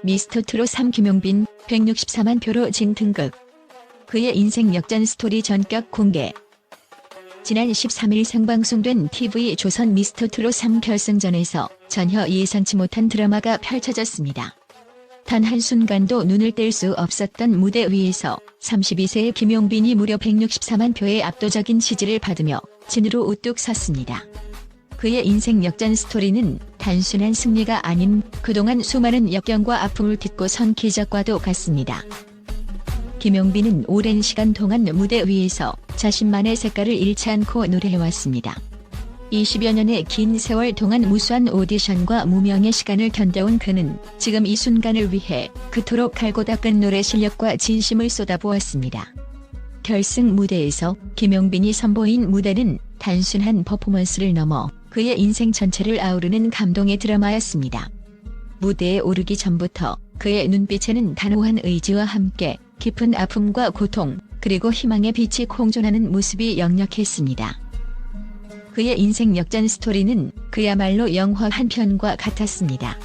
미스터트롯 3 김용빈 164만 표로 진등극. 그의 인생 역전 스토리 전격 공개. 지난 13일 생방송된 TV조선 미스터트롯 3 결승전에서 전혀 예상치 못한 드라마가 펼쳐졌습니다. 단 한순간도 눈을 뗄 수 없었던 무대 위에서 32세의 김용빈이 무려 164만 표의 압도적인 지지를 받으며 진으로 우뚝 섰습니다. 그의 인생 역전 스토리는 단순한 승리가 아닌 그동안 수많은 역경과 아픔을 딛고 선 기적과도 같습니다. 김용빈은 오랜 시간 동안 무대 위에서 자신만의 색깔을 잃지 않고 노래해왔습니다. 20여 년의 긴 세월 동안 무수한 오디션과 무명의 시간을 견뎌온 그는 지금 이 순간을 위해 그토록 갈고 닦은 노래 실력과 진심을 쏟아부었습니다. 결승 무대에서 김용빈이 선보인 무대는 단순한 퍼포먼스를 넘어 그의 인생 전체를 아우르는 감동의 드라마였습니다. 무대에 오르기 전부터 그의 눈빛에는 단호한 의지와 함께 깊은 아픔과 고통, 그리고 희망의 빛이 공존하는 모습이 역력했습니다. 그의 인생 역전 스토리는 그야말로 영화 한 편과 같았습니다.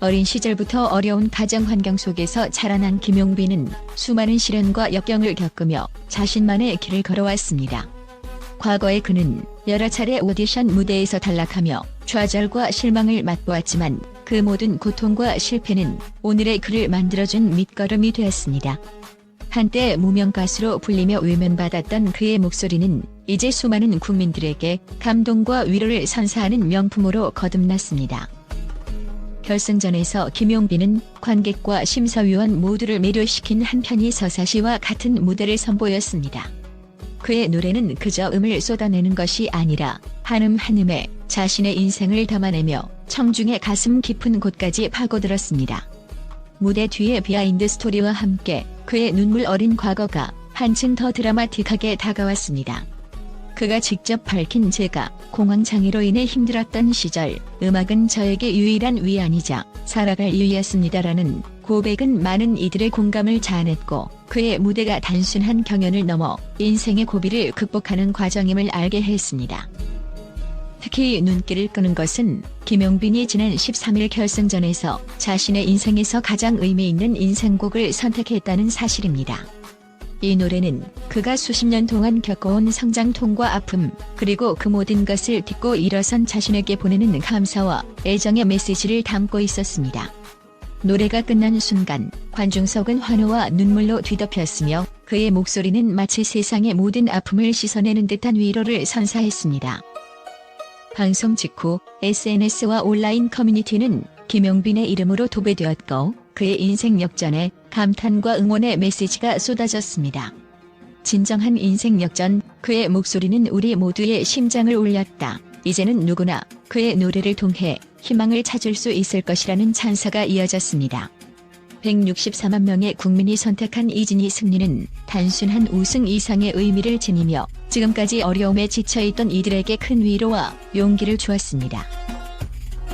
어린 시절부터 어려운 가정 환경 속에서 자라난 김용빈은 수많은 시련과 역경을 겪으며 자신만의 길을 걸어왔습니다. 과거에 그는 여러 차례 오디션 무대에서 탈락하며 좌절과 실망을 맛보았지만 그 모든 고통과 실패는 오늘의 그를 만들어준 밑거름이 되었습니다. 한때 무명 가수로 불리며 외면받았던 그의 목소리는 이제 수많은 국민들에게 감동과 위로를 선사하는 명품으로 거듭났습니다. 결승전에서 김용빈은 관객과 심사위원 모두를 매료시킨 한편이 서사시와 같은 무대를 선보였습니다. 그의 노래는 그저 음을 쏟아내는 것이 아니라 한음 한음에 자신의 인생을 담아내며 청중의 가슴 깊은 곳까지 파고들었습니다. 무대 뒤의 비하인드 스토리와 함께 그의 눈물 어린 과거가 한층 더 드라마틱하게 다가왔습니다. 그가 직접 밝힌 제가 공황장애로 인해 힘들었던 시절, 음악은 저에게 유일한 위안이자 살아갈 이유였습니다라는 고백은 많은 이들의 공감을 자아냈고 그의 무대가 단순한 경연을 넘어 인생의 고비를 극복하는 과정임을 알게 했습니다. 특히 눈길을 끄는 것은 김용빈이 지난 13일 결승전에서 자신의 인생에서 가장 의미 있는 인생곡을 선택했다는 사실입니다. 이 노래는 그가 수십 년 동안 겪어온 성장통과 아픔, 그리고 그 모든 것을 딛고 일어선 자신에게 보내는 감사와 애정의 메시지를 담고 있었습니다. 노래가 끝난 순간 관중석은 환호와 눈물로 뒤덮였으며 그의 목소리는 마치 세상의 모든 아픔을 씻어내는 듯한 위로를 선사했습니다. 방송 직후 SNS와 온라인 커뮤니티는 김용빈의 이름으로 도배되었고 그의 인생 역전에 감탄과 응원의 메시지가 쏟아졌습니다. 진정한 인생 역전, 그의 목소리는 우리 모두의 심장을 울렸다. 이제는 누구나 그의 노래를 통해 희망을 찾을 수 있을 것이라는 찬사가 이어졌습니다. 164만 명의 국민이 선택한 이진희 승리는 단순한 우승 이상의 의미를 지니며 지금까지 어려움에 지쳐있던 이들에게 큰 위로와 용기를 주었습니다.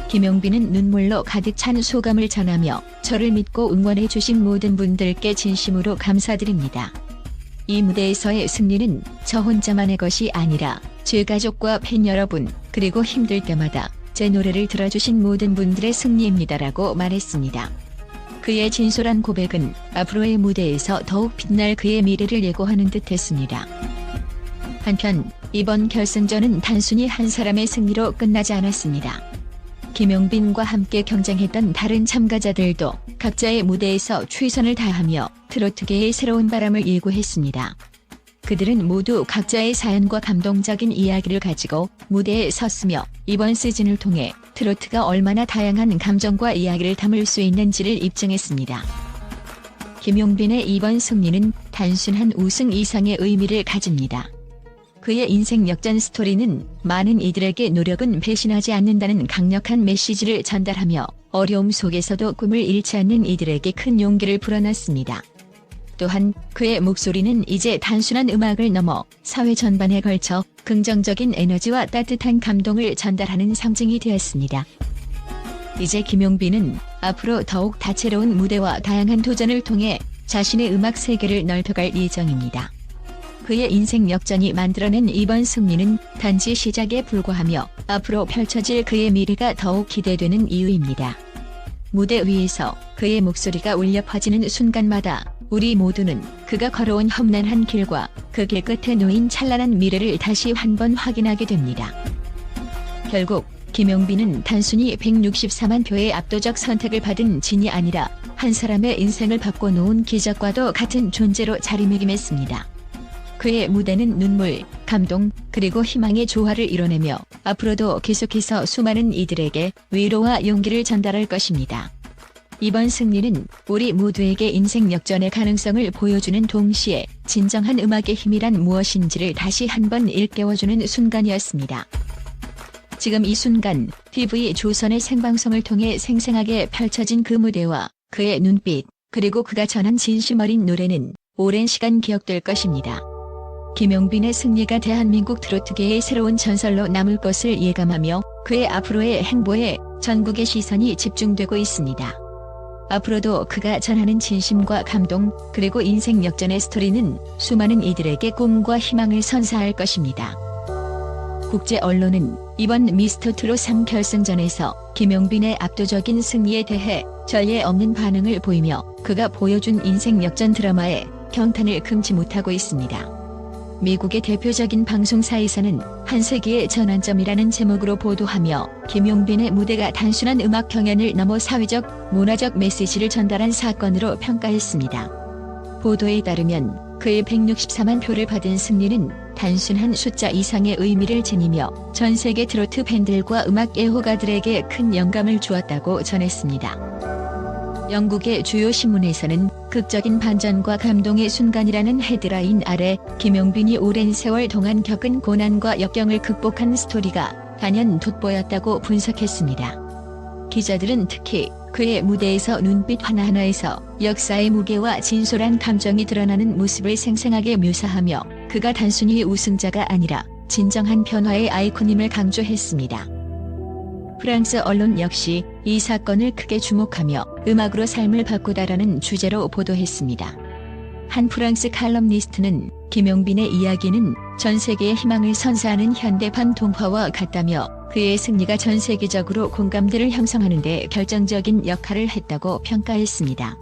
김용빈은 눈물로 가득 찬 소감을 전하며 저를 믿고 응원해 주신 모든 분들께 진심으로 감사드립니다. 이 무대에서의 승리는 저 혼자만의 것이 아니라 제 가족과 팬 여러분, 그리고 힘들 때마다 제 노래를 들어주신 모든 분들의 승리입니다라고 말했습니다. 그의 진솔한 고백은 앞으로의 무대에서 더욱 빛날 그의 미래를 예고하는 듯했습니다. 한편 이번 결승전은 단순히 한 사람의 승리로 끝나지 않았습니다. 김용빈과 함께 경쟁했던 다른 참가자들도 각자의 무대에서 최선을 다하며 트로트계의 새로운 바람을 예고했습니다. 그들은 모두 각자의 사연과 감동적인 이야기를 가지고 무대에 섰으며 이번 시즌을 통해 트로트가 얼마나 다양한 감정과 이야기를 담을 수 있는지를 입증했습니다. 김용빈의 이번 승리는 단순한 우승 이상의 의미를 가집니다. 그의 인생 역전 스토리는 많은 이들에게 노력은 배신하지 않는다는 강력한 메시지를 전달하며 어려움 속에서도 꿈을 잃지 않는 이들에게 큰 용기를 불어넣습니다. 또한 그의 목소리는 이제 단순한 음악을 넘어 사회 전반에 걸쳐 긍정적인 에너지와 따뜻한 감동을 전달하는 상징이 되었습니다. 이제 김용빈은 앞으로 더욱 다채로운 무대와 다양한 도전을 통해 자신의 음악 세계를 넓혀갈 예정입니다. 그의 인생 역전이 만들어낸 이번 승리는 단지 시작에 불과하며 앞으로 펼쳐질 그의 미래가 더욱 기대되는 이유입니다. 무대 위에서 그의 목소리가 울려 퍼지는 순간마다 우리 모두는 그가 걸어온 험난한 길과 그 길 끝에 놓인 찬란한 미래를 다시 한 번 확인하게 됩니다. 결국 김용빈은 단순히 164만 표의 압도적 선택을 받은 진이 아니라 한 사람의 인생을 바꿔놓은 기적과도 같은 존재로 자리매김했습니다. 그의 무대는 눈물, 감동, 그리고 희망의 조화를 이뤄내며 앞으로도 계속해서 수많은 이들에게 위로와 용기를 전달할 것입니다. 이번 승리는 우리 모두에게 인생 역전의 가능성을 보여주는 동시에 진정한 음악의 힘이란 무엇인지를 다시 한번 일깨워주는 순간이었습니다. 지금 이 순간 TV 조선의 생방송을 통해 생생하게 펼쳐진 그 무대와 그의 눈빛, 그리고 그가 전한 진심 어린 노래는 오랜 시간 기억될 것입니다. 김용빈의 승리가 대한민국 트로트계의 새로운 전설로 남을 것을 예감하며 그의 앞으로의 행보에 전국의 시선이 집중되고 있습니다. 앞으로도 그가 전하는 진심과 감동, 그리고 인생 역전의 스토리는 수많은 이들에게 꿈과 희망을 선사할 것입니다. 국제 언론은 이번 미스터트롯 3 결승전에서 김용빈의 압도적인 승리에 대해 전례 없는 반응을 보이며 그가 보여준 인생 역전 드라마에 경탄을 금치 못하고 있습니다. 미국의 대표적인 방송사에서는 한 세기의 전환점이라는 제목으로 보도하며 김용빈의 무대가 단순한 음악 경연을 넘어 사회적, 문화적 메시지를 전달한 사건으로 평가했습니다. 보도에 따르면 그의 164만 표를 받은 승리는 단순한 숫자 이상의 의미를 지니며 전 세계 트로트 팬들과 음악 애호가들에게 큰 영감을 주었다고 전했습니다. 영국의 주요 신문에서는 극적인 반전과 감동의 순간이라는 헤드라인 아래 김용빈이 오랜 세월 동안 겪은 고난과 역경을 극복한 스토리가 단연 돋보였다고 분석했습니다. 기자들은 특히 그의 무대에서 눈빛 하나하나에서 역사의 무게와 진솔한 감정이 드러나는 모습을 생생하게 묘사하며 그가 단순히 우승자가 아니라 진정한 변화의 아이콘임을 강조했습니다. 프랑스 언론 역시 이 사건을 크게 주목하며 음악으로 삶을 바꾸다라는 주제로 보도했습니다. 한 프랑스 칼럼니스트는 김용빈의 이야기는 전 세계의 희망을 선사하는 현대판 동화와 같다며 그의 승리가 전 세계적으로 공감대를 형성하는 데 결정적인 역할을 했다고 평가했습니다.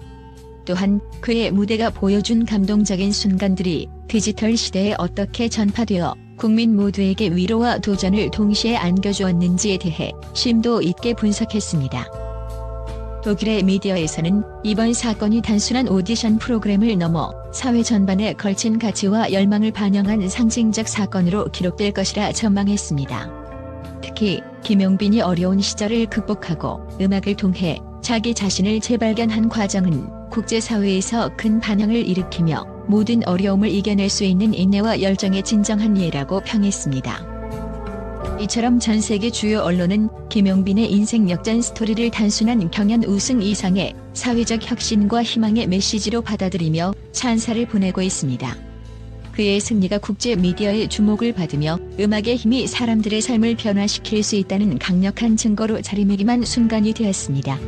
또한 그의 무대가 보여준 감동적인 순간들이 디지털 시대에 어떻게 전파되어 국민 모두에게 위로와 도전을 동시에 안겨주었는지에 대해 심도 있게 분석했습니다. 독일의 미디어에서는 이번 사건이 단순한 오디션 프로그램을 넘어 사회 전반에 걸친 가치와 열망을 반영한 상징적 사건으로 기록될 것이라 전망했습니다. 특히 김용빈이 어려운 시절을 극복하고 음악을 통해 자기 자신을 재발견한 과정은 국제사회에서 큰 반향을 일으키며 모든 어려움을 이겨낼 수 있는 인내와 열정의 진정한 예라고 평했습니다. 이처럼 전 세계 주요 언론은 김용빈의 인생 역전 스토리를 단순한 경연 우승 이상의 사회적 혁신과 희망의 메시지로 받아들이며 찬사를 보내고 있습니다. 그의 승리가 국제 미디어의 주목을 받으며 음악의 힘이 사람들의 삶을 변화시킬 수 있다는 강력한 증거로 자리매김한 순간이 되었습니다.